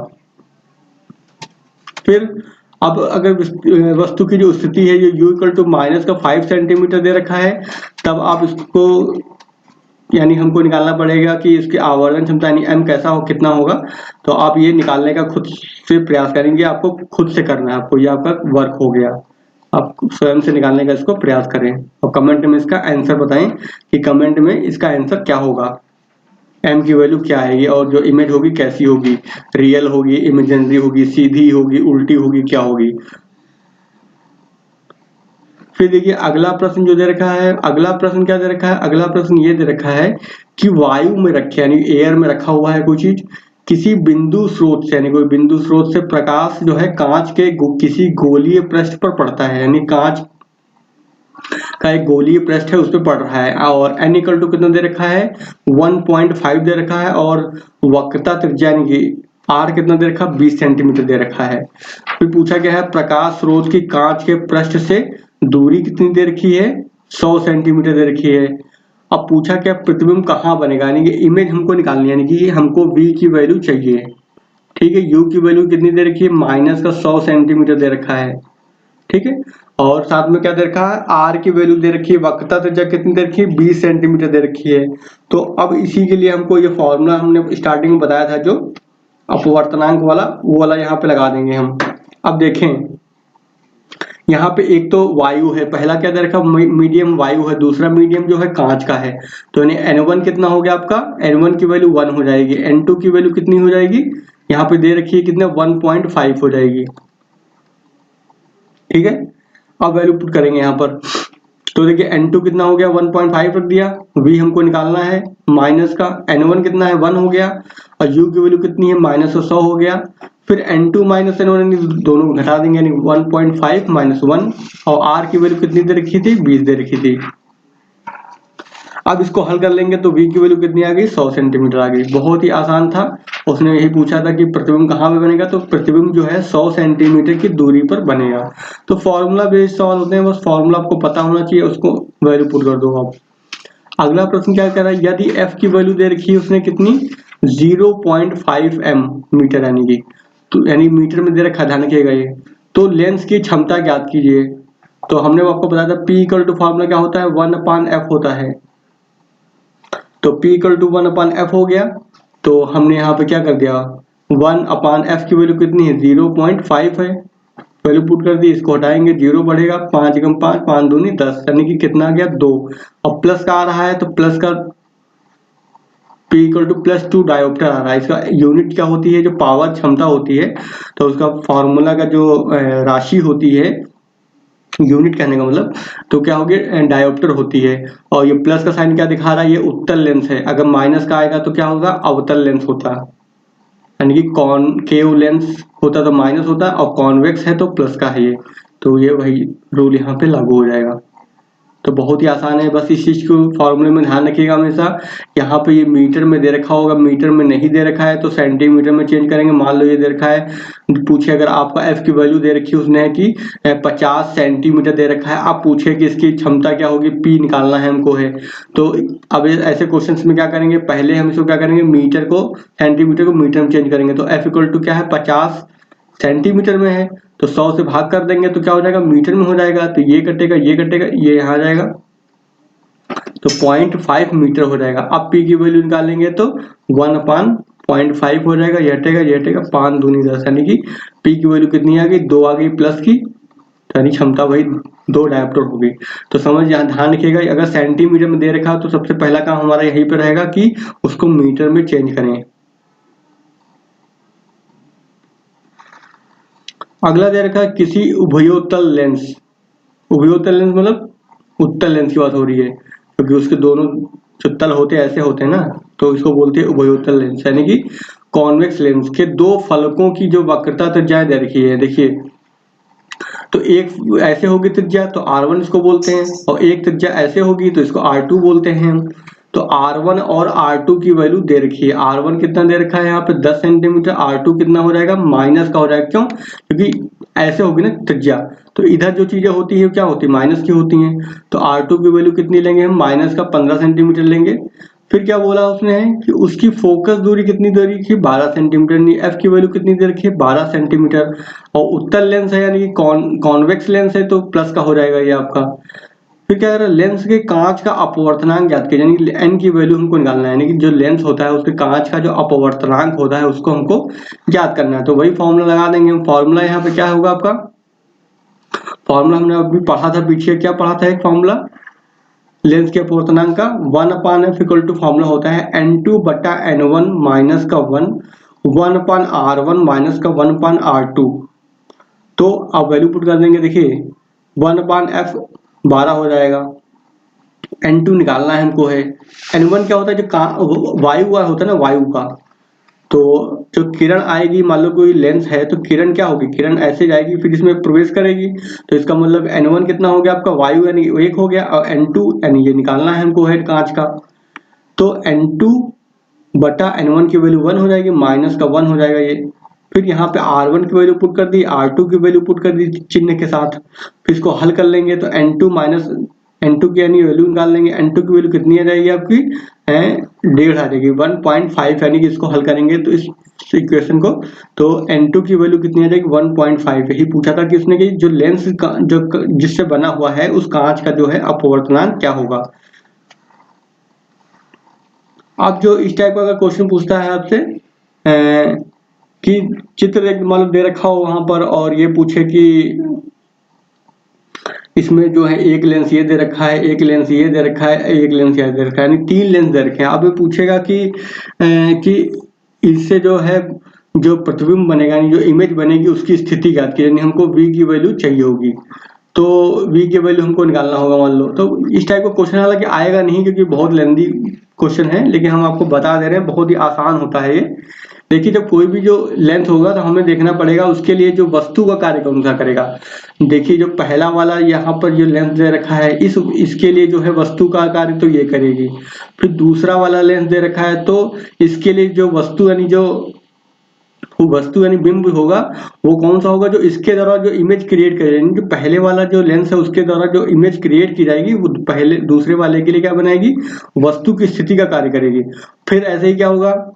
फिर अब अगर वस्तु की जो स्थिति है, ये u इक्वल टू माइनस का 5 सेंटीमीटर दे रखा है, तब आप इसको यानी हमको निकालना पड़ेगा कि इसकी आवर्धन क्षमता यानी m कैसा हो, कितना होगा। तो आप ये निकालने का खुद से प्रयास करेंगे, आपको खुद से करना है, आपको ये आपका वर्क हो गया। आप स्वयं से निकालने का इसको प्रयास करें और कमेंट में इसका आंसर बताएं कि कमेंट में इसका आंसर क्या होगा, m की वैल्यू क्या आएगी और जो इमेज होगी कैसी होगी, रियल होगी, इमेजिनरी होगी, सीधी होगी, उल्टी होगी, क्या होगी। फिर देखिए अगला प्रश्न जो दे रखा है, अगला प्रश्न क्या दे रखा है, अगला प्रश्न ये दे रखा है कि वायु में रखे यानी एयर में रखा हुआ है कोई चीज, किसी बिंदु स्रोत से यानी कोई बिंदु स्रोत से प्रकाश जो है कांच के किसी गोलीय पृष्ठ पर पड़ता है, यानी कांच का एक गोलीय पृष्ठ है उस पर पड़ रहा है। और n इक्वल टू कितना दे रखा है, 1.5 दे रखा है, और वक्रता त्रिज्या यानी कि r कितना दे रखा है, 20 सेंटीमीटर दे रखा है। फिर पूछा गया है प्रकाश स्रोत की कांच के पृष्ठ से दूरी कितनी दे रखी है, 100 सेंटीमीटर दे रखी है। अब पूछा क्या प्रतिबिंब कहाँ बनेगा, यानी कि इमेज हमको निकालनी है, यानी कि हमको v की वैल्यू चाहिए। ठीक है, u की वैल्यू कितनी दे रखी है, माइनस का 100 सेंटीमीटर दे रखा है। ठीक है, और साथ में क्या दे रखा है, r की वैल्यू दे रखी है, वक्रता त्रिज्या कितनी दे रखी है, 20 सेंटीमीटर दे रखी है। तो अब इसी के लिए हमको ये फॉर्मूला हमने स्टार्टिंग में बताया था जो अपवर्तनांक वाला, वो वाला यहाँ पे लगा देंगे हम। अब देखें यहाँ पे एक तो वायु है, पहला क्या दे रखा, मीडियम वायु है, दूसरा मीडियम जो है कांच का है। तो यानी n1 कितना हो गया आपका, n1 की वैल्यू 1 हो जाएगी, n2 की वैल्यू कितनी हो जाएगी, यहाँ पे दे रखी है कितना 1.5 हो जाएगी। ठीक है, अब वैल्यू पुट करेंगे यहाँ पर। तो देखिए n2 कितना हो गया, 1.5 रख दिया, v हमको निकालना है माइनस का, n1 कितना है 1 हो गया, और u की वैल्यू कितनी है माइनस 100 हो गया। फिर n2 माइनस n1 दोनों घटा देंगे, यानी 1.5 माइनस 1, और r की वैल्यू कितनी दे रखी थी, 20 दे रखी थी। अब इसको हल कर लेंगे तो v की वैल्यू कितनी आ गई, 100 सेंटीमीटर आ गई। बहुत ही आसान था, उसने यही पूछा था कि प्रतिबिंब कहाँ पे बनेगा, तो प्रतिबिंब जो है 100 सेंटीमीटर की दूरी पर बनेगा। तो फॉर्मूला बेस्ड सवाल होते हैं, बस फॉर्मूला आपको पता होना चाहिए, उसको वैल्यू पुट कर दो आप। अगला प्रश्न क्या कह रहा है, यदि f की वैल्यू दे रखी है उसने कितनी, 0.5 m मीटर, यानी कि तो यानी मीटर में दे रखा, ध्यान रखिएगा ये। तो लेंस की क्षमता ज्ञात कीजिए। तो हमने आपको बताया था P इक्वल टू फॉर्मूला क्या होता है, 1/f होता है। तो P इक्वल टू 1/f हो गया, तो हमने यहाँ पे क्या कर दिया, 1/f की वैल्यू कितनी है, 0.5 है, वैल्यू पुट कर दी, इसको हटाएंगे 0 बढ़ेगा, 5 एकम 5, 5 दूनी 10, यानी कि कितना आ गया 2। और प्लस का आ रहा है तो प्लस का P इक्वल टू +2 डायोप्टर आ रहा है। इसका यूनिट क्या होती है, जो पावर क्षमता होती है, तो उसका फॉर्मूला का जो राशि होती है, यूनिट कहने का मतलब, तो क्या होगी डायोप्टर होती है। और ये प्लस का साइन क्या दिखा रहा है, ये उत्तल लेंस है, अगर माइनस का आएगा तो क्या होगा, अवतल लेंस होता, यानी कि कॉनकेव लेंस होता तो माइनस होता, और कॉन्वेक्स है तो प्लस का है ये। तो ये वही रूल यहाँ पे लागू हो जाएगा। तो बहुत ही आसान है, बस इस चीज को फॉर्मूले में ध्यान रखिएगा हमेशा। यहाँ पे ये मीटर में दे रखा होगा, मीटर में नहीं दे रखा है तो सेंटीमीटर में चेंज करेंगे। मान लो ये दे रखा है, पूछे अगर आपका f की वैल्यू दे रखी है उसने कि 50 सेंटीमीटर दे रखा है, आप पूछे कि इसकी क्षमता क्या होगी, p निकालना है हमको है। तो अब ऐसे क्वेश्चंस में क्या करेंगे, पहले हम इसको क्या करेंगे, मीटर को सेंटीमीटर को मीटर में चेंज करेंगे। तो f इक्वल टू क्या है, 50 सेंटीमीटर में है, तो 100 से भाग कर देंगे तो क्या हो जाएगा, मीटर में हो जाएगा। तो ये कटेगा, ये कटेगा, ये यहाँ आ जाएगा, तो 0.5 मीटर हो जाएगा। अब P की वैल्यू निकालेंगे तो 1/0.5 हो जाएगा, ये हटेगा 5 दूनी 10, यानी कि P की वैल्यू कितनी आ गई, 2 आ गई प्लस की, यानी क्षमता वही 2 डायोप्टर हो गई। तो समझ, यहाँ ध्यान रखिएगा, अगर सेंटीमीटर में दे रखा हो तो सबसे पहला काम हमारा यहीं पर रहेगा कि उसको मीटर में चेंज करें। अगला दे रखा है किसी उभयोतल लेंस। उभयोतल लेंस मतलब उत्तल लेंस की बात हो रही है, क्योंकि उसके दोनों जो तल होते हैं ऐसे होते हैं ना, तो इसको बोलते हैं उभयोतल लेंस, यानी कि कॉन्वेक्स लेंस के दो फलकों की जो वक्रता त्रिज्याएं दे रखी है। देखिए, तो एक ऐसे होगी त्रिज्या तो R1 इसको बोलते हैं, और एक त्रिज्या ऐसे होगी तो इसको R2 बोलते हैं हम। तो R1 और R2 की वैल्यू दे रखी है। R1 कितना दे रखा है यहाँ पे 10 सेंटीमीटर, R2 कितना हो जाएगा, माइनस का हो जाएगा। क्यों? क्योंकि ऐसे होगी ना त्रिज्या, तो इधर जो चीजें होती है क्या होती है, माइनस की होती हैं। तो R2 की वैल्यू कितनी लेंगे हम, माइनस का 15 सेंटीमीटर लेंगे। फिर क्या बोला उसने कि उसकी फोकस दूरी कितनी दे रखी है, 12 सेंटीमीटर, यानी एफ की वैल्यू कितनी दे रखी है, 12 सेंटीमीटर। और उत्तल लेंस है यानी कि कॉन्वेक्स लेंस है, तो प्लस का हो जाएगा ये आपका। फिर क्या कर रहा है, लेंस के कांच का अपवर्तनांक ज्ञात कीजिए, यानी एन की वैल्यू हमको निकालना है, यानी कि जो लेंस होता है उसके कांच का जो अपवर्तनांक होता है उसको हमको ज्ञात करना है। तो वही फॉर्मूला लगा देंगे हम। फॉर्मूला यहाँ पे क्या होगा आपका, फॉर्मूला हमने अभी पढ़ा था पीछे, क्या पढ़ा था, एक फॉर्मूला लेंस के अपवर्तनांक का 1/f इक्वल टू फॉर्मूला होता है n2/n1 माइनस का 1/r1 माइनस का 1/r2। तो आप वैल्यू पुट कर देंगे। देखिए 1/f 12 हो जाएगा, n2 निकालना है हमको है, n1 क्या होता है, जो वायु का होता है ना, वायु का, तो जो किरण आएगी, मान लो कोई लेंस है तो किरण क्या होगी, किरण ऐसे जाएगी फिर इसमें प्रवेश करेगी, तो इसका मतलब n1 कितना हो गया आपका, वायु यानी 1 हो गया, और n2 यानी ये निकालना है हमको है कांच का, तो n2/n1 की वैल्यू 1 हो जाएगी, माइनस का 1 हो जाएगा ये। फिर यहाँ पे R1 की वैल्यू पुट कर दी, R2 की वैल्यू पुट कर दी चिन्ह के साथ, फिर इसको हल कर लेंगे तो n2 माइनस n2 की यानी वैल्यू निकाल लेंगे, n2 की वैल्यू कितनी आ जाएगी आपकी, 1.5 आ जाएगी, 1.5, यानी कि इसको हल करेंगे तो इस इक्वेशन को, तो n2 की वैल्यू कितनी आ जाएगी, 1.5। यही पूछा था कि उसने कि जो लेंस का जो जिससे बना हुआ है उस कांच का जो है अपवर्तनांक क्या होगा। आप जो इस टाइप का अगर क्वेश्चन पूछता है आपसे कि चित्र एक मतलब दे रखा हो वहां पर, और ये पूछे कि इसमें जो है एक लेंस ये दे रखा है, एक लेंस ये दे रखा है, एक लेंस ये दे रखा है, यानी 3 लेंस दे रखे हैं। अब ये पूछेगा कि इससे जो है जो प्रतिबिंब बनेगा, यानी जो इमेज बनेगी उसकी स्थिति ज्ञात की, यानी हमको v की वैल्यू चाहिए होगी, तो v की वैल्यू हमको निकालना होगा मान लो। तो इस टाइप का क्वेश्चन हालांकि आएगा नहीं क्योंकि बहुत लेंदी क्वेश्चन है, लेकिन हम आपको बता दे रहे हैं बहुत ही आसान होता है ये। देखिए जब कोई भी जो लेंथ होगा तो हमें देखना पड़ेगा उसके लिए जो वस्तु का कार्य कौन सा करेगा। देखिए जो पहला वाला यहाँ पर जो लेंस दे रखा है इसके लिए जो है वस्तु का कार्य तो ये करेगी। फिर दूसरा वाला लेंस दे रखा है तो इसके लिए जो वस्तु यानी जो वस्तु यानी बिंब होगा वो कौन सा होगा, जो इसके द्वारा जो इमेज क्रिएट करेगी, यानी जो पहले वाला जो लेंस है उसके द्वारा जो इमेज क्रिएट की जाएगी वो पहले दूसरे वाले के लिए क्या बनाएगी, वस्तु की स्थिति का कार्य करेगी। फिर ऐसे ही क्या होगा,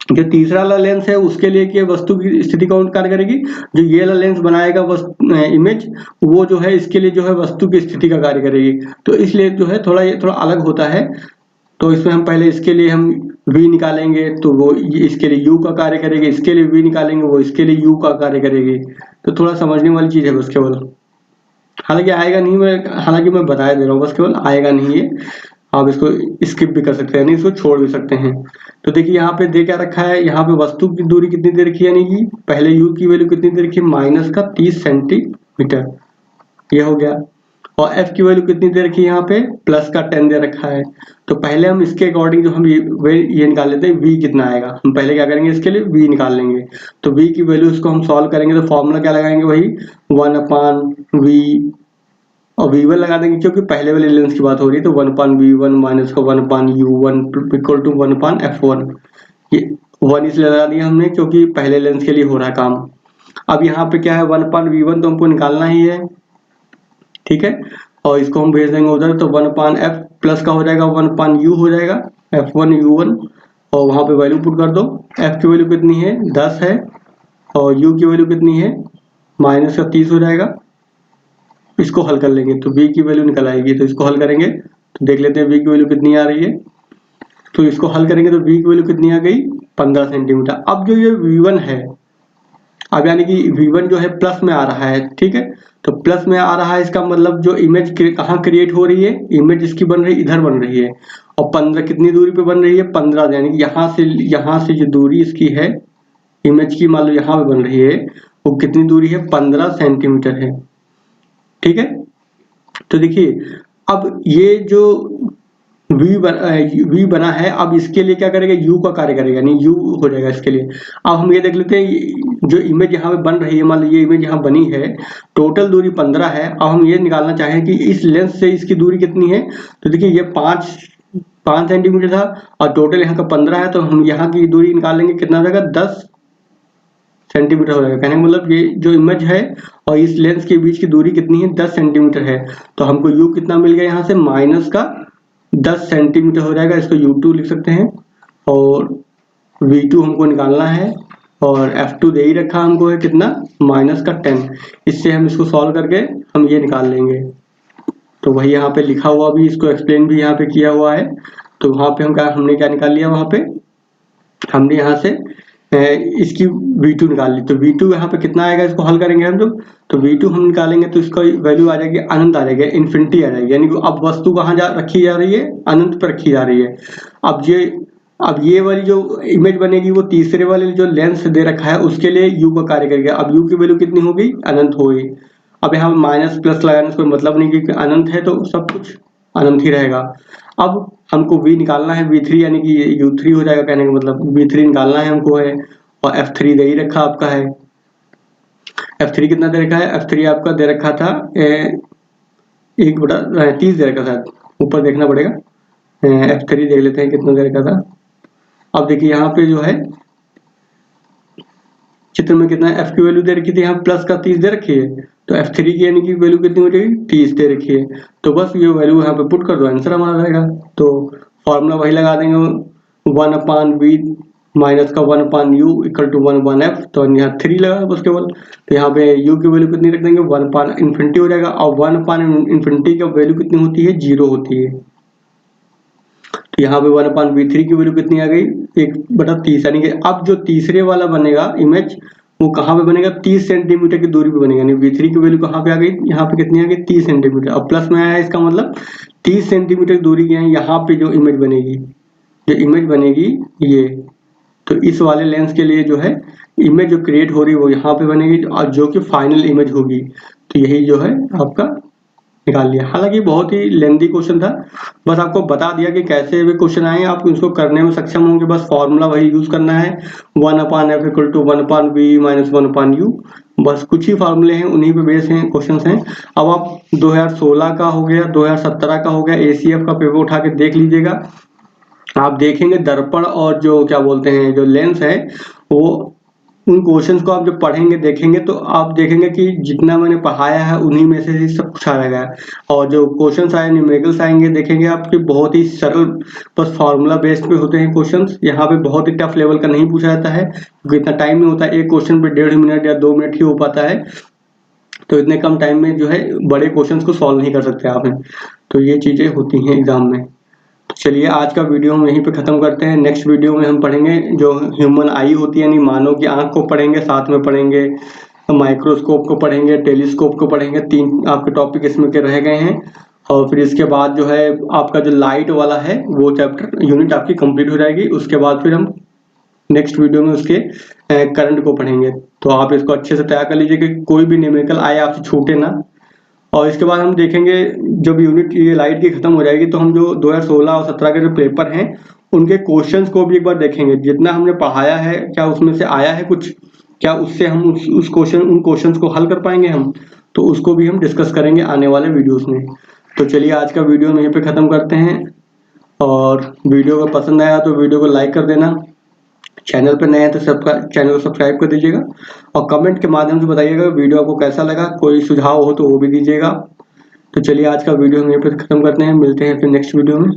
जो तीसरा वाला लेंस है उसके लिए कि वस्तु की स्थिति कौन कार्य करेगी, जो ये वाला लेंस बनाएगा इमेज वो जो है इसके लिए जो है वस्तु की स्थिति का कार्य करेगी। तो इसलिए जो है थोड़ा ये थोड़ा अलग होता है। तो इसमें हम पहले इसके लिए हम v निकालेंगे तो वो इसके लिए u का कार्य करेगी, इसके लिए v निकालेंगे वो इसके लिए u का कार्य करेगी। तो थोड़ा समझने वाली चीज है बस केवल, हालांकि आएगा नहीं, हालांकि मैं बता दे रहा हूँ बस केवल आएगा नहीं है, आप इसको स्किप भी कर सकते हैं, नहीं इसको छोड़ भी सकते हैं। तो देखिए यहाँ पे दे क्या रखा है, यहाँ पे वस्तु की दूरी कितनी दे रखी है, यानी कि पहले u की वैल्यू कितनी दे रखी है, माइनस का 30 सेंटीमीटर, ये हो गया। और f की वैल्यू कितनी दे रखी है, यहाँ पे प्लस का 10 दे रखा है। तो पहले हम इसके अकॉर्डिंग जो हम ये निकाल लेते हैं v कितना आएगा, हम पहले क्या करेंगे इसके लिए v निकाल लेंगे। तो v की वैल्यू इसको हम सॉल्व करेंगे तो फॉर्मूला क्या लगाएंगे, वही 1/v और v1 लगा देंगे, क्योंकि पहले वाले लेंस की बात हो रही है। तो 1/v1 माइनस का 1/u1 इक्वल टू 1/f1, ये 1 इसलिए लगा दिया हमने क्योंकि पहले लेंस के लिए हो रहा है काम। अब यहाँ पे क्या है 1/v1 तो हमको निकालना ही है, ठीक है, और इसको हम भेज देंगे उधर, तो 1/f प्लस का हो जाएगा 1/u हो जाएगा f1u1, और वहां पे वैल्यू पुट कर दो। f की वैल्यू कितनी है 10 है, और u की वैल्यू कितनी है माइनस का 30 हो जाएगा। इसको हल कर लेंगे तो v की वैल्यू निकल आएगी, तो इसको हल करेंगे तो देख लेते हैं v की वैल्यू कितनी आ रही है। तो इसको हल करेंगे तो v की वैल्यू कितनी आ गई 15 सेंटीमीटर। अब जो ये v1 है, अब यानी कि v1 जो है प्लस में आ रहा है, ठीक है। तो प्लस में आ रहा है, इसका मतलब जो इमेज कहाँ क्रिएट हो रही है, इमेज इसकी बन रही इधर बन रही है। और 15 कितनी दूरी पे बन रही है 15, यानी कि यहाँ से जो दूरी इसकी है इमेज की, मान लो यहाँ पे बन रही है, वो कितनी दूरी है 15 सेंटीमीटर है, ठीक है। तो देखिए अब ये जो v बना है, अब इसके लिए क्या करेगा u का कार्य करेगा, यानी u हो जाएगा इसके लिए। अब हम ये देख लेते हैं जो इमेज यहाँ पे बन रही है, मान लो ये इमेज यहाँ बनी है, टोटल दूरी 15 है। अब हम ये निकालना चाहें कि इस लेंस से इसकी दूरी कितनी है। तो देखिए ये 5 सेंटीमीटर था और टोटल यहाँ का 15 है, तो हम यहाँ की दूरी निकाल लेंगे, कितना हो जाएगा 10 सेंटीमीटर हो जाएगा। कहने का मतलब ये जो इमेज है और इस लेंस के बीच की दूरी कितनी है 10 सेंटीमीटर है। तो हमको u कितना मिल गया यहाँ से माइनस का 10 सेंटीमीटर हो जाएगा, इसको u2 लिख सकते हैं। और v2 हमको निकालना है और f2 दे ही रखा हमको है कितना माइनस का 10। इससे हम इसको सॉल्व करके हम ये निकाल लेंगे। तो वही यहाँ पे लिखा हुआ भी, इसको एक्सप्लेन भी यहाँ पे किया हुआ है। तो वहाँ पे हमने क्या निकाल लिया, वहाँ पे हमने यहाँ से इसकी v2 निकाल ली। तो v2 यहाँ पे कितना आएगा, इसको हल करेंगे हम लोग। तो v2 हम निकालेंगे तो इसका वैल्यू आ जाएगी अनंत आ जाएगा, इन्फिनिटी आ जाएगी। यानी कि अब वस्तु कहाँ रखी जा रही है, अनंत पर रखी जा रही है। अब ये वाली जो इमेज बनेगी वो तीसरे वाले जो लेंस दे रखा है उसके लिए u का कार्य करेगा। अब u की वैल्यू कितनी हो गई, अनंत हो गई। अब यहाँ माइनस प्लस लगाने से कोई मतलब नहीं, क्योंकि अनंत है तो सब कुछ अनंत ही रहेगा। अब हमको v निकालना है, v3 यानी कि u3 हो जाएगा। कहने का मतलब v3 निकालना है हमको है, और f3 दे ही रखा आपका है। f3 कितना दे रखा है, f3 आपका दे रखा था 1/30 दे रखा था, ऊपर देखना पड़ेगा। f3 देख लेते हैं कितना दे रखा था। अब देखिए यहाँ पे जो है चित्र में कितना f की वैल्यू दे रखी थी, यहाँ प्लस का 30 दे रखी है। तो f3 की यानी कि वैल्यू कितनी हो जाएगी 30 दे रखी है। तो बस ये वैल्यू यहाँ पे पुट कर दो, आंसर हमारा रहेगा। तो फॉर्मूला वही लगा देंगे 1/v माइनस का 1/u इक्वल टू 1/f। तो यहाँ 3 लगा बस केवल। तो यहाँ पे u की वैल्यू कितनी रख देंगे 1/∞ हो जाएगा। और 1/∞ का वैल्यू कितनी होती है 0 होती है। तो यहाँ पे 1/v3 की वैल्यू कितनी आ गई 1/30। यानी कि अब जो तीसरे वाला बनेगा इमेज वो कहाँ पे बनेगा 30 सेंटीमीटर की दूरी पे बनेगा। यानी v3 की वैल्यू कहाँ पे आ गई, यहाँ पे कितनी आ गई 30 सेंटीमीटर। अब प्लस में आया है, इसका मतलब 30 सेंटीमीटर की दूरी की है यहाँ पे जो इमेज बनेगी ये। तो इस वाले लेंस के लिए जो है इमेज जो क्रिएट हो रही है वो यहाँ पे बनेगी, और जो कि फाइनल इमेज होगी। तो यही जो है आपका निकाल लिया। हालांकि बहुत ही लेंथी क्वेश्चन था, बस आपको बता दिया कि कैसे वे क्वेश्चन आए, आप उसको करने में सक्षम होंगे। बस फॉर्मूला वही यूज करना है 1/f equal to 1/v minus 1/u। बस कुछ ही फार्मूले हैं, उन्हीं पे बेस हैं क्वेश्चंस हैं। अब आप 2016 का हो गया, 2017 का हो गया, ACF का पेपर उठा के देख लीजिएगा। आप देखेंगे दर्पण और जो क्या बोलते हैं जो लेंस है, वो उन क्वेश्चंस को आप जब पढ़ेंगे देखेंगे तो आप देखेंगे कि जितना मैंने पढ़ाया है उन्हीं में से ही सब कुछ आएगा। और जो क्वेश्चंस आए न्यूमेरिकल्स आएंगे देखेंगे आपके बहुत ही सरल, बस फार्मूला बेस्ड पे होते हैं क्वेश्चंस। यहाँ पे बहुत ही टफ लेवल का नहीं पूछा जाता है, क्योंकि इतना टाइम नहीं होता, एक क्वेश्चन पे 1.5 मिनट या 2 मिनट ही हो पाता है। तो इतने कम टाइम में जो है बड़े क्वेश्चंस को सॉल्व नहीं कर सकते आप। तो ये चीजें होती हैं एग्जाम में। चलिए आज का वीडियो हम यहीं पे खत्म करते हैं। नेक्स्ट वीडियो में हम पढ़ेंगे जो ह्यूमन आई होती है, यानी मानव की आंख को पढ़ेंगे, साथ में पढ़ेंगे माइक्रोस्कोप को पढ़ेंगे, टेलीस्कोप को पढ़ेंगे। 3 आपके टॉपिक इसमें के रह गए हैं। और फिर इसके बाद जो है आपका जो लाइट वाला है वो चैप्टर यूनिट आपकी कंप्लीट हो जाएगी। उसके बाद फिर हम नेक्स्ट वीडियो में उसके करंट को पढ़ेंगे। तो आप इसको अच्छे से तैयार कर लीजिए कि कोई भी न्यूमेरिकल आए आपसे छूटे ना। और इसके बाद हम देखेंगे जब यूनिट ये लाइट की खत्म हो जाएगी तो हम जो 2016 और 17 के जो पेपर हैं उनके क्वेश्चंस को भी एक बार देखेंगे। जितना हमने पढ़ाया है क्या उसमें से आया है कुछ, क्या उससे हम उन क्वेश्चंस को हल कर पाएंगे हम, तो उसको भी हम डिस्कस करेंगे आने वाले वीडियोस में। तो चलिए आज का वीडियो हम यहीं पे ख़त्म करते हैं। और वीडियो को पसंद आया तो वीडियो को लाइक कर देना, चैनल पर नए हैं तो चैनल को सब्सक्राइब कर दीजिएगा। और कमेंट के माध्यम से बताइएगा वीडियो आपको कैसा लगा, कोई सुझाव हो तो वो भी दीजिएगा। तो चलिए आज का वीडियो हम यहीं पर खत्म करते हैं, मिलते हैं फिर नेक्स्ट वीडियो में।